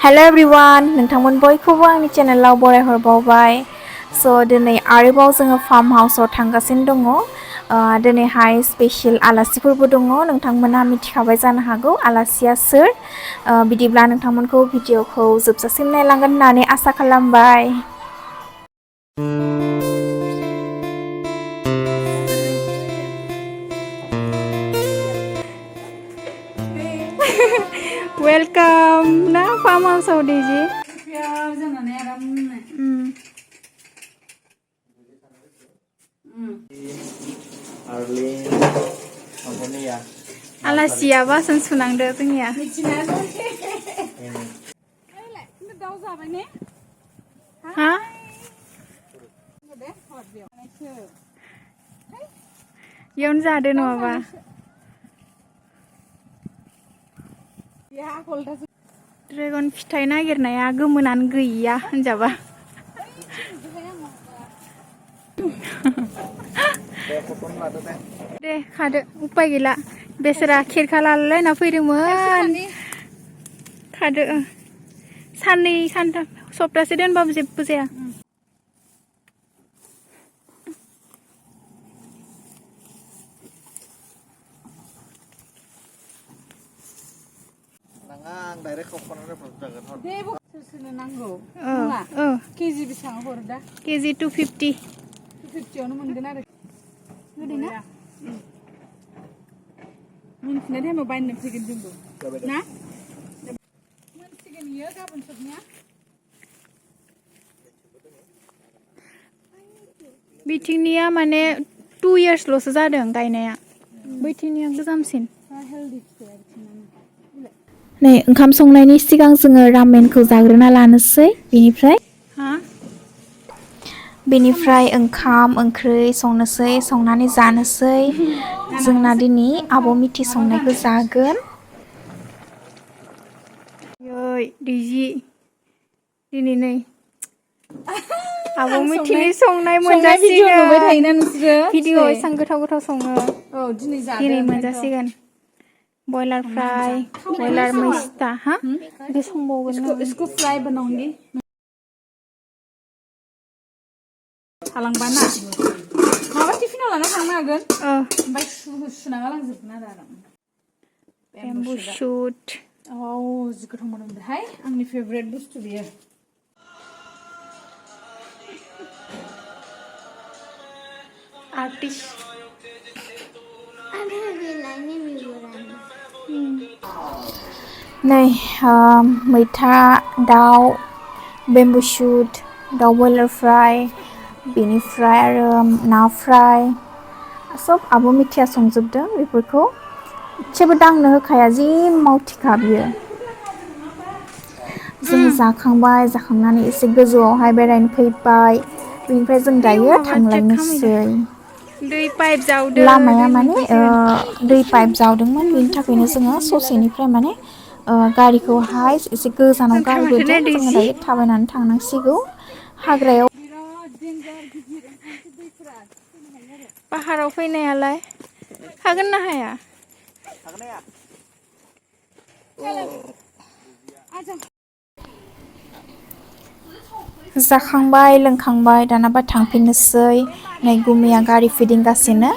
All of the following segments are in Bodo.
हेलो एवरीवन नोंथांमोन बयखौबो आंनि चेनेलाव बरायहरबावबाय दिनै आरोबाव जोङो फार्म हाउसआव थांगासिनो दङ दिनैहाय स्पेशल आलासिफोरबो दङ नोंथांमोना मिथिखाबाय जानो हागौ आलासिया सोर बिदिब्ला नोंथांमोनखौ भिडिअखौ जोबजासिम नायलांगोन होननानै आसा खालामबाय वेलकम ना फार्म हाउसआव दैजि आलासिया बासन सुनांदो जोंनिया हा इयावनो जादो नङाबा ड्रेगन फिथाइ नागिरनाया गोमोनानो गैया होनजाबा दे खादो उपाय गैला बेसरा खेरखा लालायना फैदोंमोन खादो साननै सानथाम सप्तासे दोनबाबो जेबो जाया केजि बेसेबां हरो दा केजि 250 250आवनो मोनगोन आरो गोदैना मोनफिननाय टाइमाव बायनो फैगोन जोंबो ना मोनसिगोन इयो गाबोन सबनिया बिथिंनिया माने 2 इयार्सल'सो जादों गायनाया बैथिंनिया गोजामसिन नै ओंखाम संनायनि सिगां जोङो रामेनखौ जाग्रोना लानोसै बेनिफ्राय ओंखाम ओंख्रि संनोसै संनानै जानोसै जोंना दिनै आब' मिथि संनायखौ जागोन दैजि दिनै नै आब' मिथिनि संनाय मोनजासिगोन नुबाय थायोना नोंसोरो भिडिअ एसां गोथाव गोथाव सङो औ दिनै मोनजासिगोन बयलार फ्राय बयलार मैस्ता हा बे संबावगोन इसको फ्राई बनाऊंगी थालांबा ना माबा टिफिनाव लाना थांनो हागोन ओमफ्राय सुना गालांजोबगोन आरो बेम्बु शुट जि गोथाव मोनोहाय आंनि फेभरेट बुस्थु बियो आर्टिस्ट नै मैथा दाउ बेम्बु शुट दाउ बयलार फ्राय बेनिफ्राय आरो ना फ्राय सब आब' मिथिया संजोबदों बेफोरखौ एसेबो दांनो होखाया जि मावथिखा बियो जों जाखांबाय जाखांनानै एसे गोजौआवहाय बेरायनो फैबाय बेनिफ्राय जों दायो थांलायनोसै दै पाइप जावदों लामाया माने दै पाइप जावदोंमोन बेनि थाखायनो जोङो ससेनिफ्राय माने गारिखौहाय एसे गोजानाव गारबोदों जोङो दायो थाबायनानै थांनांसिगौ हाग्रायाव पाहाराव फैनायालाय हागोन ना हाया जाखांबाय लोंखांबाय दानाबा थांफिननोसै नै गुमिया गारि फिदिंगासिनो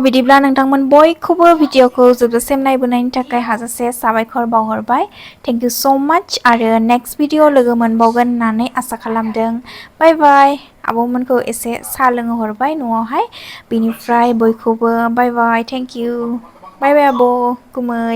बिदिब्ला नोंथांमोन बयखौबो भिडिअखौ जोबजासिम नायबोनायनि थाखाय हाजासे साबायखर बावहरबाय थेंक इउ सो माच आरो नेक्स्ट भिडिअ लोगो मोनबावगोन होननानै आसा खालामदों बाय बाय आब'मोनखौ एसे साहा लोंहोहरबाय न'आवहाय बेनिफ्राय बयखौबो बाय बाय थेंक इउ बाय बाय आब' गुमै